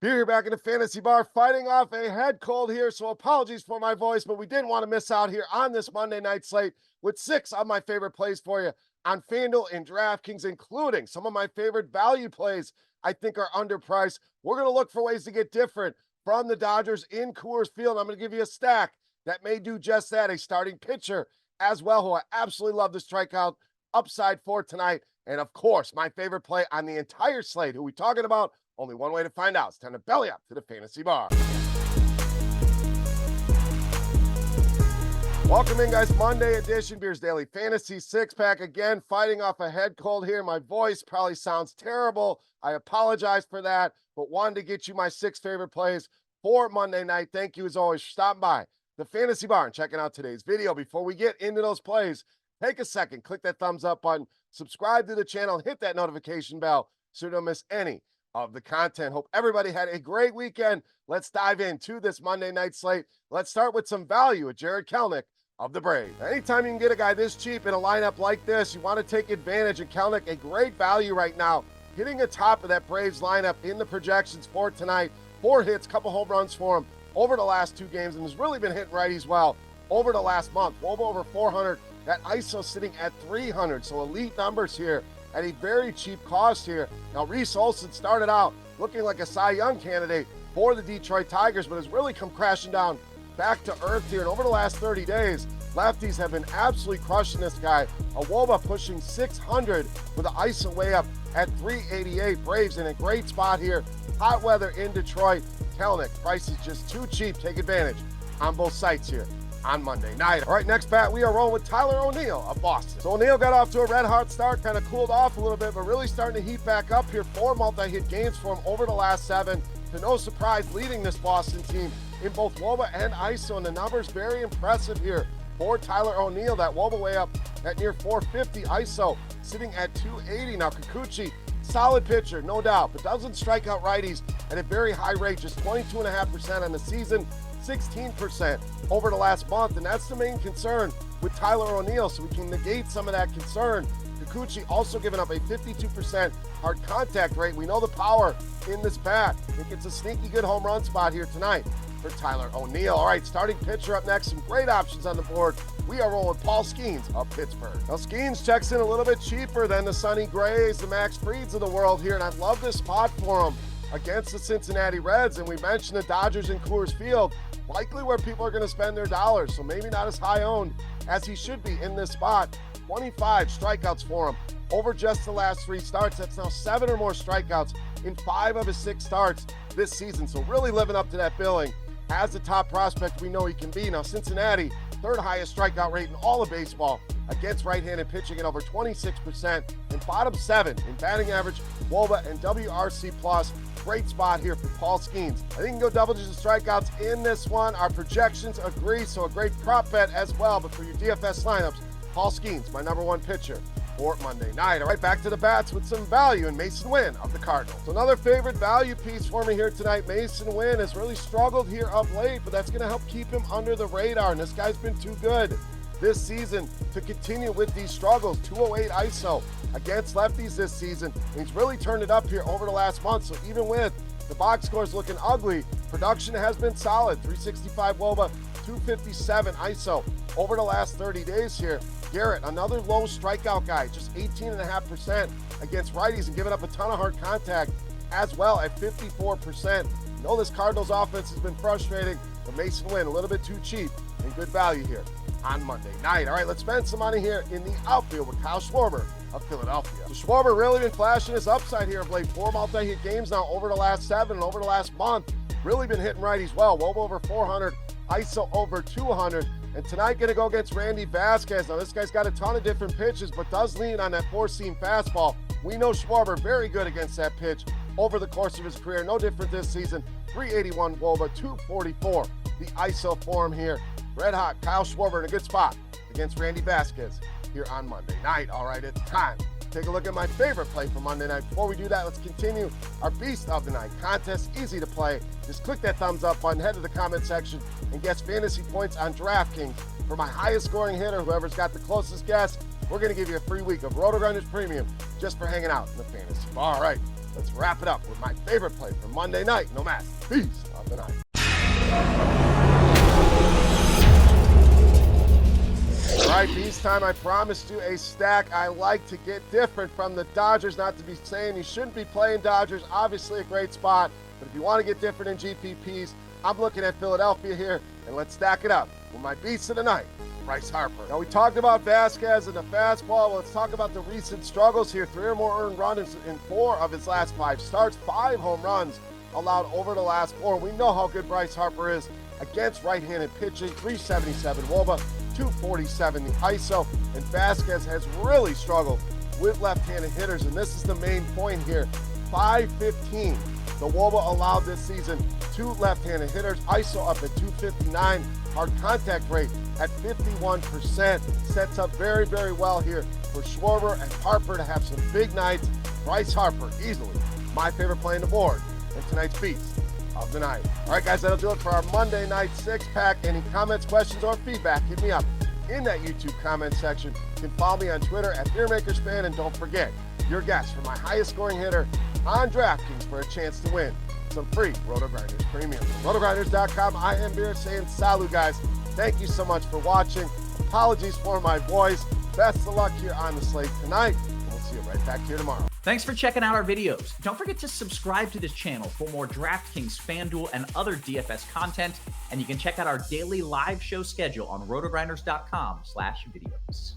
Here back in the fantasy bar, fighting off a head cold here, so apologies for my voice, but we didn't want to miss out here on this Monday night slate with 6 of my favorite plays for you on FanDuel and DraftKings, including some of my favorite value plays I think are underpriced. We're going to look for ways to get different from the Dodgers in Coors Field. I'm going to give you a stack that may do just that, a starting pitcher as well, who I absolutely love the strikeout upside for tonight. And of course, my favorite play on the entire slate, who we talking about? Only one way to find out. It's time to belly up to the fantasy bar. Welcome in, guys. Monday edition, Beers Daily Fantasy Six-Pack. Again, fighting off a head cold here. My voice probably sounds terrible. I apologize for that, but wanted to get you my 6 favorite plays for Monday night. Thank you, as always, for stopping by the Fantasy Bar and checking out today's video. Before we get into those plays, take a second, click that thumbs up button, subscribe to the channel, hit that notification bell so you don't miss any of the content. Hope everybody had a great weekend. Let's dive into this Monday night slate. Let's start with some value at Jarred Kelenic of the Braves. Anytime you can get a guy this cheap in a lineup like this, you want to take advantage. And Kelenic, a great value right now, hitting the top of that Braves lineup in the projections for tonight. 4 hits, couple home runs for him over the last 2 games, and has really been hitting righties well over the last month. Well over 400. That ISO sitting at 300, so elite numbers here at a very cheap cost here. Now, Reese Olson started out looking like a Cy Young candidate for the Detroit Tigers, but has really come crashing down back to earth here. And over the last 30 days, lefties have been absolutely crushing this guy. A WOBA pushing 600 with the ISO way up at 388. Braves in a great spot here. Hot weather in Detroit. Kelenic, price is just too cheap. Take advantage on both sites here on Monday night. All right, next bat, we are rolling with Tyler O'Neill of Boston. So O'Neill got off to a red-hot start, kind of cooled off a little bit, but really starting to heat back up here. 4 multi-hit games for him over the last 7. To no surprise, leading this Boston team in both WOBA and ISO, and the numbers very impressive here for Tyler O'Neill. That WOBA way up at near 450, ISO sitting at 280. Now, Kikuchi, solid pitcher, no doubt, but doesn't strike out righties at a very high rate, just 22.5% on the season, 16% over the last month, and that's the main concern with Tyler O'Neill, so we can negate some of that concern. Kikuchi also giving up a 52% hard contact rate. We know the power in this bat. I think it's a sneaky good home run spot here tonight for Tyler O'Neill. All right, starting pitcher up next. Some great options on the board. We are rolling Paul Skeens of Pittsburgh. Now, Skeens checks in a little bit cheaper than the Sonny Grays, the Max Frieds of the world here, and I love this spot for him against the Cincinnati Reds. And we mentioned the Dodgers in Coors Field, likely where people are going to spend their dollars, so maybe not as high owned as he should be in this spot. 25 strikeouts for him over just the last 3 starts. That's now 7 or more strikeouts in 5 of his 6 starts this season. So really living up to that billing as the top prospect we know he can be. Now, Cincinnati, 3rd highest strikeout rate in all of baseball against right-handed pitching at over 26%, and bottom 7 in batting average, WOBA, and WRC+. Great spot here for Paul Skeens. I think he can go double-digit strikeouts in this one. Our projections agree, so a great prop bet as well. But for your DFS lineups, Paul Skeens, my #1 pitcher for Monday night. All right, back to the bats with some value in Mason Wynn of the Cardinals. So another favorite value piece for me here tonight. Mason Wynn has really struggled here of late, but that's going to help keep him under the radar, and this guy's been too good this season to continue with these struggles. 208 ISO against lefties this season, and he's really turned it up here over the last month. So even with the box scores looking ugly, production has been solid. 365 WOBA, 257 ISO over the last 30 days here. Garrett, another low strikeout guy, just 18.5% against righties and giving up a ton of hard contact as well at 54%. You know this Cardinals offense has been frustrating, but Mason Wynn a little bit too cheap and good value here on Monday night. All right, let's spend some money here in the outfield with Kyle Schwarber of Philadelphia. So Schwarber really been flashing his upside here of late. 4 multi-hit games now over the last 7 and over the last month. Really been hitting righties well. WOBA over 400, ISO over 200. And tonight going to go against Randy Vasquez. Now this guy's got a ton of different pitches, but does lean on that 4-seam fastball. We know Schwarber very good against that pitch over the course of his career. No different this season. 381 WOBA, 244 the ISO for him here. Red hot Kyle Schwarber in a good spot against Randy Vasquez here on Monday night. All right, it's time to take a look at my favorite play for Monday night. Before we do that, let's continue our Beast of the Night contest. Easy to play. Just click that thumbs up button, head to the comment section, and guess fantasy points on DraftKings. For my highest scoring hitter, whoever's got the closest guess, we're going to give you a free week of RotoGrinders Premium just for hanging out in the fantasy bar. All right, let's wrap it up with my favorite play for Monday night. No matter. Beast of the night. All right, Beast time. I promised you a stack. I like to get different from the Dodgers. Not to be saying you shouldn't be playing Dodgers. Obviously a great spot. But if you want to get different in GPPs, I'm looking at Philadelphia here. And let's stack it up with my Beast of the night, Bryce Harper. Now, we talked about Vasquez and the fastball. Well, let's talk about the recent struggles here. 3 or more earned runs in 4 of his last 5 starts. 5 home runs allowed over the last 4. We know how good Bryce Harper is against right-handed pitching. 377 WOBA, 247 the ISO. And Vasquez has really struggled with left-handed hitters. And this is the main point here. 515 the WOBA allowed this season to left-handed hitters. ISO up at 259. Hard contact rate at 51%. Sets up very, very well here for Schwarber and Harper to have some big nights. Bryce Harper, easily my favorite play on the board in tonight's Beast of the Night. All right, guys, that'll do it for our Monday night 6-pack. Any comments, questions, or feedback, hit me up in that YouTube comment section. You can follow me on Twitter at BeerMakersFan, and don't forget, your guess for my highest scoring hitter on DraftKings for a chance to win some free RotoGrinders Premium. RotoGrinders.com. I am Beer saying salut, guys. Thank you so much for watching. Apologies for my voice. Best of luck here on the slate tonight. And we'll see you right back here tomorrow. Thanks for checking out our videos. Don't forget to subscribe to this channel for more DraftKings, FanDuel, and other DFS content. And you can check out our daily live show schedule on RotoGrinders.com/videos.